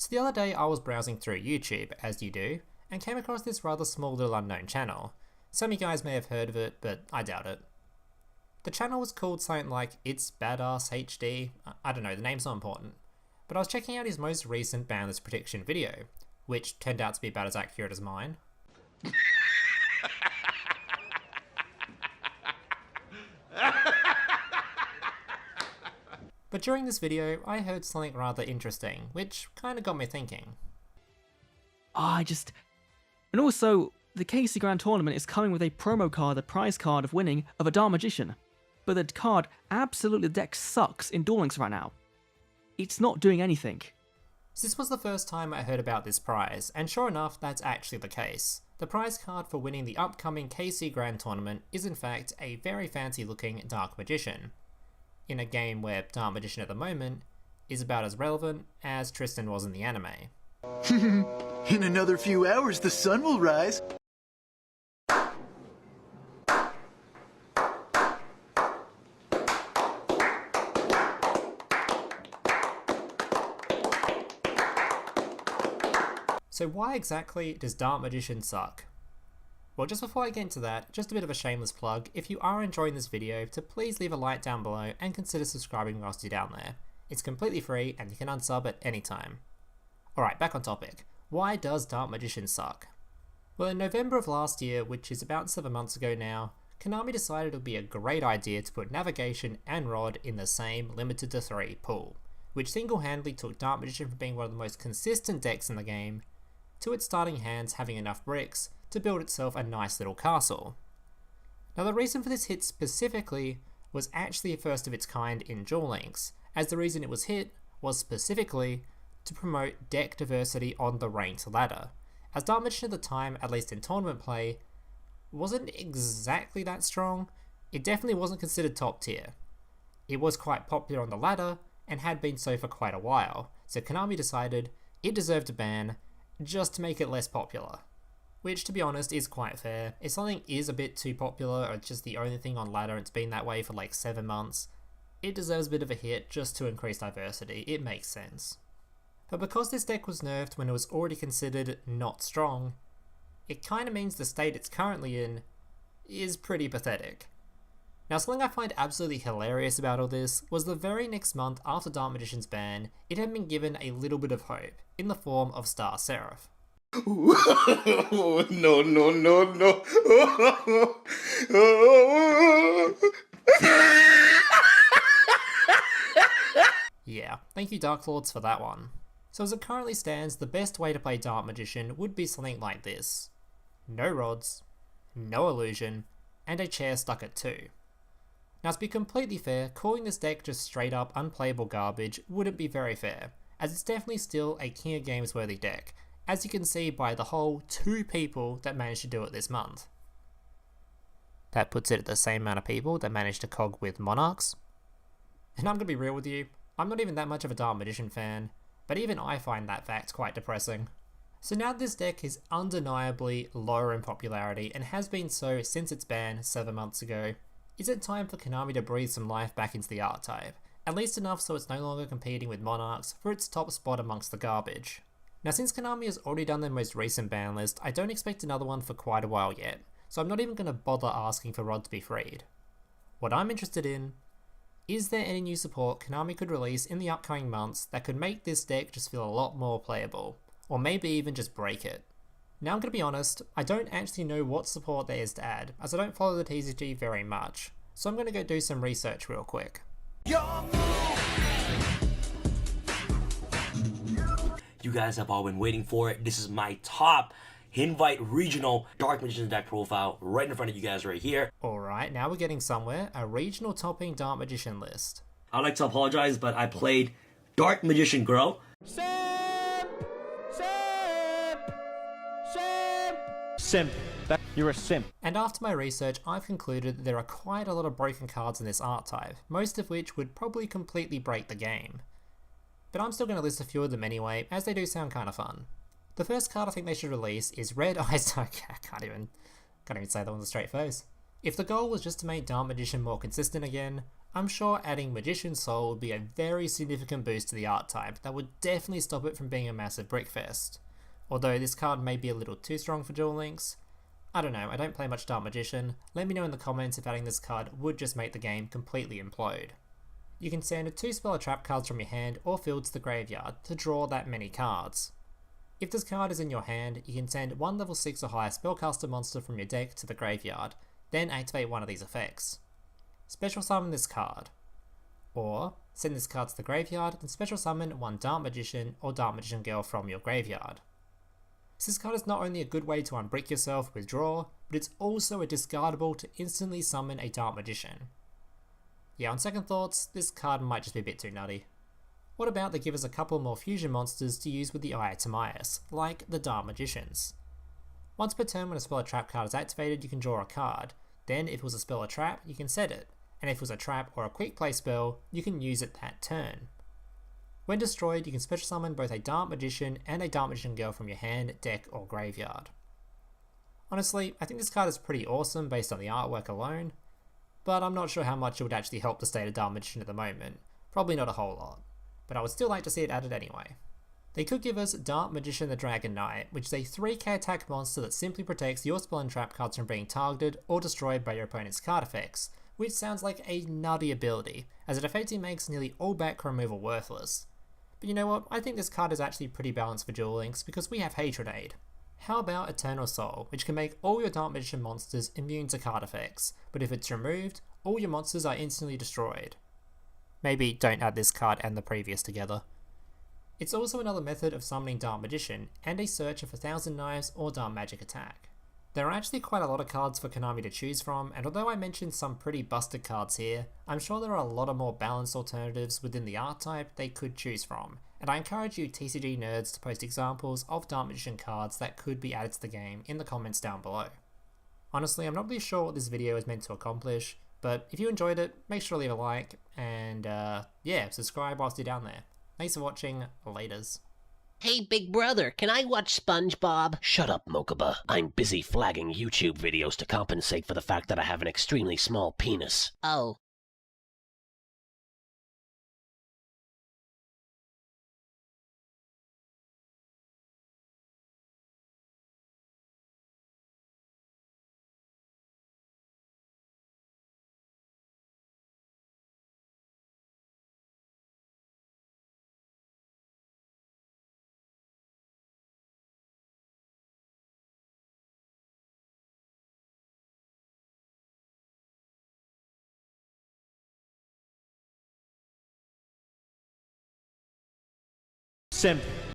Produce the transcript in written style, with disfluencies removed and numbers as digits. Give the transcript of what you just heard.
So the other day I was browsing through YouTube, as you do, and came across this rather small little unknown channel. Some of you guys may have heard of it, but I doubt it. The channel was called something like It's Badass HD, I don't know, the name's not important. But I was checking out his most recent banlist prediction video, which turned out to be about as accurate as mine. But during this video, I heard something rather interesting, which kinda got me thinking. And also, the KC Grand Tournament is coming with a promo card, the prize card of winning of a Dark Magician. But the card, absolutely the deck sucks in Duel Links right now. It's not doing anything. So this was the first time I heard about this prize, and sure enough, that's actually the case. The prize card for winning the upcoming KC Grand Tournament is in fact a very fancy looking Dark Magician, in a game where Dark Magician at the moment is about as relevant as Tristan was in the anime. In another few hours, the sun will rise. So why exactly does Dark Magician suck? Well, just before I get into that, just a bit of a shameless plug. If you are enjoying this video, to please leave a like down below and consider subscribing whilst you're down there. It's completely free and you can unsub at any time. Alright, back on topic. Why does Dark Magician suck? Well, in November of last year, which is about 7 months ago now, Konami decided it would be a great idea to put Navigation and Rod in the same limited to 3 pool, which single-handedly took Dark Magician from being one of the most consistent decks in the game to its starting hands having enough bricks to build itself a nice little castle. Now the reason for this hit specifically was actually a first of its kind in Duel Links, as the reason it was hit was specifically to promote deck diversity on the ranked ladder, as Dark Magician at the time, at least in tournament play, wasn't exactly that strong. It definitely wasn't considered top tier. It was quite popular on the ladder and had been so for quite a while, so Konami decided it deserved a ban just to make it less popular. Which, to be honest, is quite fair. If something is a bit too popular, or it's just the only thing on ladder and it's been that way for like 7 months, it deserves a bit of a hit just to increase diversity. It makes sense. But because this deck was nerfed when it was already considered not strong, it kinda means the state it's currently in is pretty pathetic. Now, something I find absolutely hilarious about all this was the very next month after Dark Magician's ban, it had been given a little bit of hope in the form of Star Seraph. No, no, no, no. Yeah, thank you Dark Lords for that one. So as it currently stands, the best way to play Dark Magician would be something like this. No rods, no illusion, and a chair stuck at 2. Now to be completely fair, calling this deck just straight up unplayable garbage wouldn't be very fair, as it's definitely still a King of Games worthy deck, as you can see by the whole 2 people that managed to do it this month. That puts it at the same amount of people that managed to cog with Monarchs. And I'm gonna be real with you, I'm not even that much of a Dark Magician fan, but even I find that fact quite depressing. So now this deck is undeniably lower in popularity and has been so since its ban 7 months ago, is it time for Konami to breathe some life back into the archetype? At least enough so it's no longer competing with Monarchs for its top spot amongst the garbage. Now since Konami has already done their most recent ban list, I don't expect another one for quite a while yet, so I'm not even going to bother asking for Rod to be freed. What I'm interested in, is there any new support Konami could release in the upcoming months that could make this deck just feel a lot more playable, or maybe even just break it? Now I'm going to be honest, I don't actually know what support there is to add, as I don't follow the TCG very much, so I'm going to go do some research real quick. You guys have all been waiting for it. This is my top Invite Regional Dark Magician deck profile right in front of you guys right here. Alright, now we're getting somewhere, a regional topping Dark Magician list. I'd like to apologize, but I played Dark Magician Girl. Simp. You're a simp. And after my research, I've concluded that there are quite a lot of broken cards in this archetype, most of which would probably completely break the game. But I'm still going to list a few of them anyway, as they do sound kind of fun. The first card I think they should release is Red Eyes. I can't even say that with a straight face. If the goal was just to make Dark Magician more consistent again, I'm sure adding Magician's Soul would be a very significant boost to the art type that would definitely stop it from being a massive brickfest. Although this card may be a little too strong for Duel Links. I don't know, I don't play much Dark Magician. Let me know in the comments if adding this card would just make the game completely implode. You can send 2 spell or trap cards from your hand or field to the graveyard to draw that many cards. If this card is in your hand, you can send 1 level 6 or higher spellcaster monster from your deck to the graveyard, then activate one of these effects. Special summon this card. Or, send this card to the graveyard and special summon 1 Dark Magician or Dark Magician Girl from your graveyard. So this card is not only a good way to unbrick yourself with draw, but it's also a discardable to instantly summon a Dark Magician. Yeah, on second thoughts, this card might just be a bit too nutty. What about they give us a couple more fusion monsters to use with the Eye of Timaeus, like the Dark Magicians? Once per turn when a spell or trap card is activated, you can draw a card. Then if it was a spell or trap, you can set it. And if it was a trap or a quick play spell, you can use it that turn. When destroyed, you can special summon both a Dark Magician and a Dark Magician Girl from your hand, deck, or graveyard. Honestly, I think this card is pretty awesome based on the artwork alone, but I'm not sure how much it would actually help the state of Dark Magician at the moment. Probably not a whole lot, but I would still like to see it added anyway. They could give us Dark Magician the Dragon Knight, which is a 3k attack monster that simply protects your spell and trap cards from being targeted or destroyed by your opponent's card effects, which sounds like a nutty ability, as it effectively makes nearly all back removal worthless. But you know what, I think this card is actually pretty balanced for Duel Links because we have Hatred Aid. How about Eternal Soul, which can make all your Dark Magician monsters immune to card effects, but if it's removed, all your monsters are instantly destroyed. Maybe don't add this card and the previous together. It's also another method of summoning Dark Magician, and a search of 1000 Knives or Dark Magic Attack. There are actually quite a lot of cards for Konami to choose from, and although I mentioned some pretty busted cards here, I'm sure there are a lot of more balanced alternatives within the art type they could choose from, and I encourage you TCG nerds to post examples of Dark Magician cards that could be added to the game in the comments down below. Honestly, I'm not really sure what this video is meant to accomplish, but if you enjoyed it, make sure to leave a like, and yeah, subscribe whilst you're down there. Thanks for watching, laters. Hey, big brother, can I watch SpongeBob? Shut up, Mokuba. I'm busy flagging YouTube videos to compensate for the fact that I have an extremely small penis. Oh. Simp.